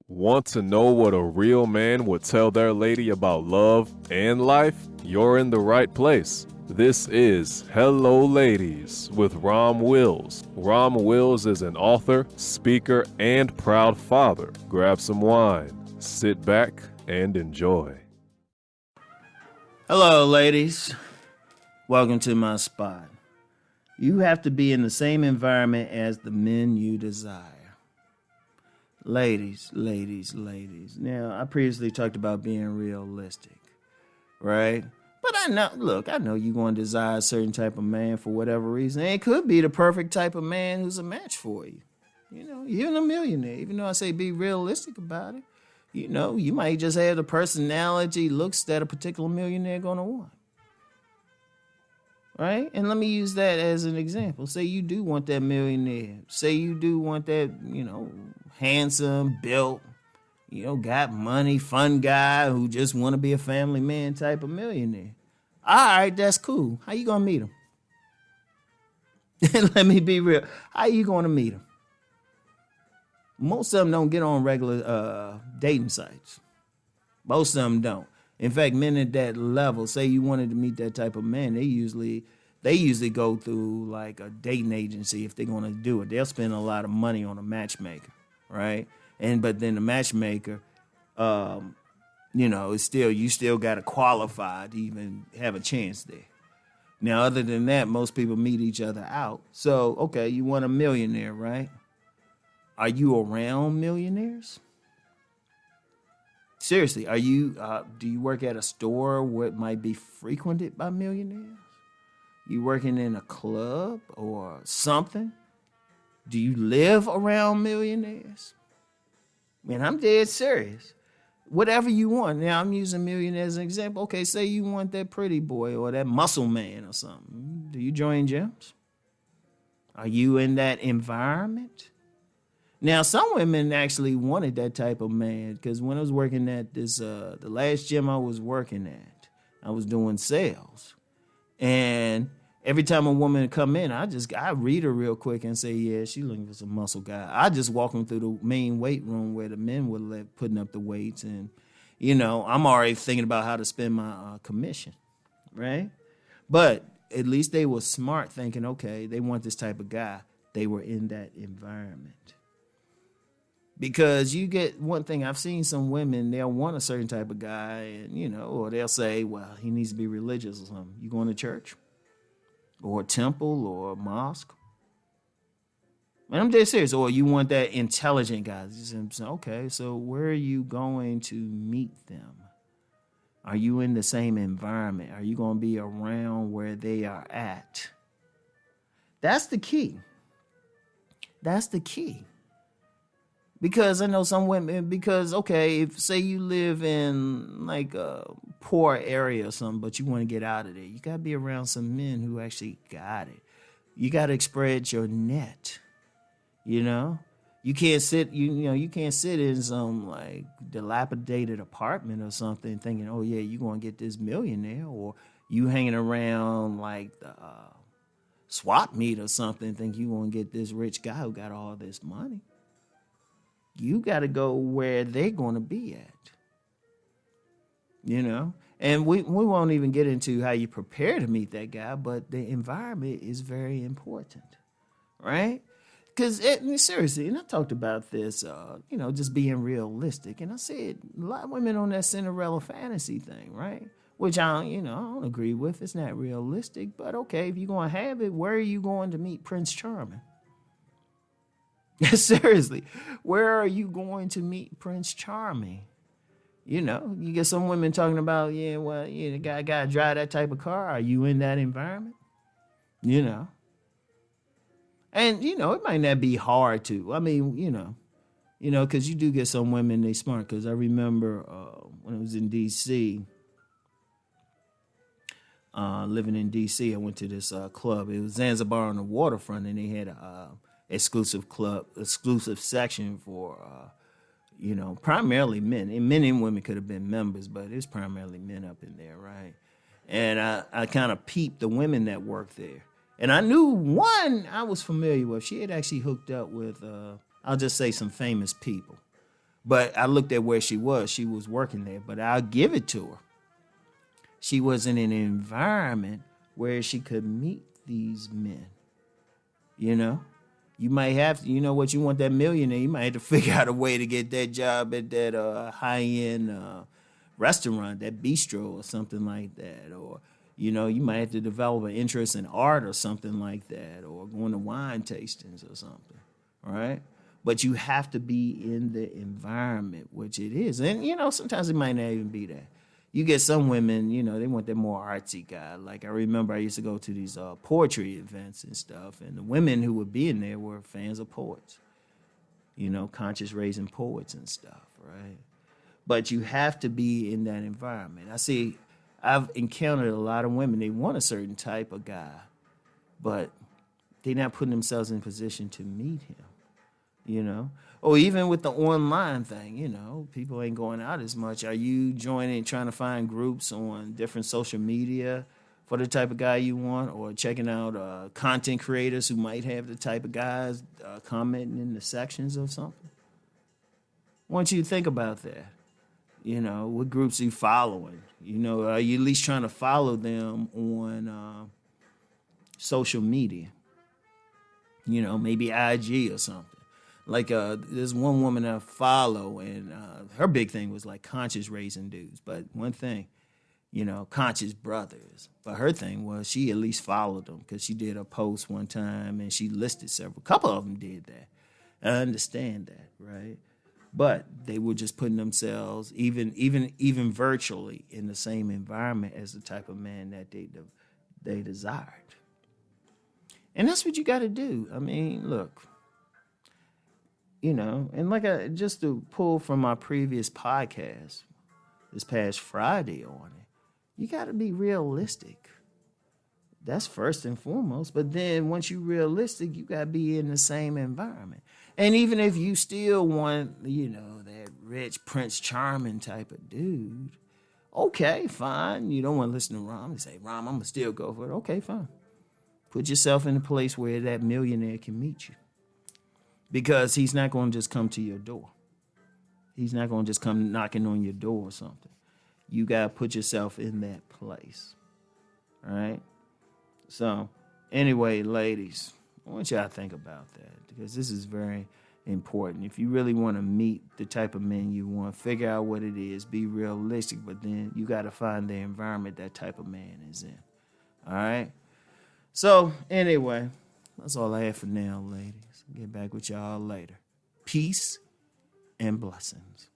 Want to know what a real man would tell their lady about love and life? You're in the right place. This is Hello Ladies with Rom Wills. Rom Wills is an author, speaker, and proud father. Grab some wine, sit back, and enjoy. Hello, ladies. Welcome to my spot. You have to be in the same environment as the men you desire. Ladies. Now, I previously talked about being realistic, right? But I know you're going to desire a certain type of man for whatever reason. And it could be the perfect type of man who's a match for you. You know, even a millionaire. Even though I say be realistic about it, you know, you might just have the personality, looks that a particular millionaire going to want. Right? And let me use that as an example. Say you do want that millionaire. Say you do want that, handsome, built, got money, fun guy who just want to be a family man type of millionaire. All right, that's cool. How you going to meet him? Let me be real. How you going to meet him? Most of them don't get on regular dating sites. Most of them don't. In fact, men at that level, say you wanted to meet that type of man, they usually go through like a dating agency if they're going to do it. They'll spend a lot of money on a matchmaker, right? But then the matchmaker, it's still, you still got to qualify to even have a chance there. Now, other than that, most people meet each other out. So, okay, you want a millionaire, right? Are you around millionaires? Seriously, do you work at a store where it might be frequented by millionaires? You working in a club or something? Do you live around millionaires? Man, I'm dead serious. Whatever you want. Now, I'm using millionaires as an example. Okay, say you want that pretty boy or that muscle man or something. Do you join gyms? Are you in that environment? Now, some women actually wanted that type of man because when I was working at this, the last gym I was working at, I was doing sales. And every time a woman would come in, I read her real quick and say, yeah, she looking for some muscle guy. I just walk them through the main weight room where the men were putting up the weights. And, I'm already thinking about how to spend my commission, right? But at least they were smart thinking, okay, they want this type of guy. They were in that environment. Because you get one thing, I've seen some women, they'll want a certain type of guy, and or they'll say, well, he needs to be religious or something. You going to church? Or a temple or a mosque? And I'm dead serious. Or you want that intelligent guy. Okay, so where are you going to meet them? Are you in the same environment? Are you going to be around where they are at? That's the key. That's the key. Because I know some women, if say you live in like a poor area or something, but you want to get out of there, you got to be around some men who actually got it. You got to spread your net, You can't sit, you can't sit in some like dilapidated apartment or something thinking, oh yeah, you're going to get this millionaire, or you hanging around like the swap meet or something thinking you're going to get this rich guy who got all this money. You got to go where they're going to be at, And we won't even get into how you prepare to meet that guy, but the environment is very important, right? Because, seriously, and I talked about this, just being realistic. And I said a lot of women on that Cinderella fantasy thing, right? Which I don't agree with. It's not realistic. But, okay, if you're going to have it, where are you going to meet Prince Charming? Seriously, where are you going to meet Prince Charming? You get some women talking about, the guy got to drive that type of car. Are you in that environment? And, it might not be hard to. I mean, because you do get some women, they smart. Because I remember when I was in D.C., living in D.C., I went to this club. It was Zanzibar on the waterfront, and they had a exclusive section for, primarily men. And men and women could have been members, but it's primarily men up in there, right? And I kind of peeped the women that worked there. And I knew one I was familiar with. She had actually hooked up with, I'll just say some famous people. But I looked at where she was. She was working there, but I'll give it to her. She was in an environment where she could meet these men. You know, you might have to, you know what, you want that millionaire, you might have to figure out a way to get that job at that high-end restaurant, that bistro or something like that. Or, you know, you might have to develop an interest in art or something like that, or going to wine tastings or something, right? But you have to be in the environment, which it is. And, you know, sometimes it might not even be that. You get some women, you know, they want that more artsy guy. Like I remember I used to go to these poetry events and stuff, and the women who would be in there were fans of poets, you know, conscious raising poets and stuff, right? But you have to be in that environment. I've encountered a lot of women, they want a certain type of guy, but they're not putting themselves in position to meet him, you know? Or even with the online thing, you know, people ain't going out as much. Are you joining, trying to find groups on different social media for the type of guy you want, or checking out content creators who might have the type of guys commenting in the sections or something? I want you to think about that. You know, what groups are you following? You know, are you at least trying to follow them on social media? You know, maybe IG or something. Like there's one woman I follow, and her big thing was like conscious raising dudes. But one thing, you know, conscious brothers. But her thing was she at least followed them, because she did a post one time and she listed several. A couple of them did that. I understand that, right? But they were just putting themselves, even virtually, in the same environment as the type of man that they desired. And that's what you got to do. I mean, look. You know, and just to pull from my previous podcast this past Friday on it, you got to be realistic. That's first and foremost. But then once you're realistic, you got to be in the same environment. And even if you still want, you know, that rich Prince Charming type of dude, okay, fine. You don't want to listen to Rom and say, Rom, I'm going to still go for it. Okay, fine. Put yourself in a place where that millionaire can meet you. Because he's not going to just come to your door. He's not going to just come knocking on your door or something. You got to put yourself in that place. All right? So, anyway, ladies, I want y'all to think about that, because this is very important. If you really want to meet the type of men you want, figure out what it is, be realistic, but then you got to find the environment that type of man is in. All right? So, anyway, that's all I have for now, ladies. Get back with y'all later. Peace and blessings.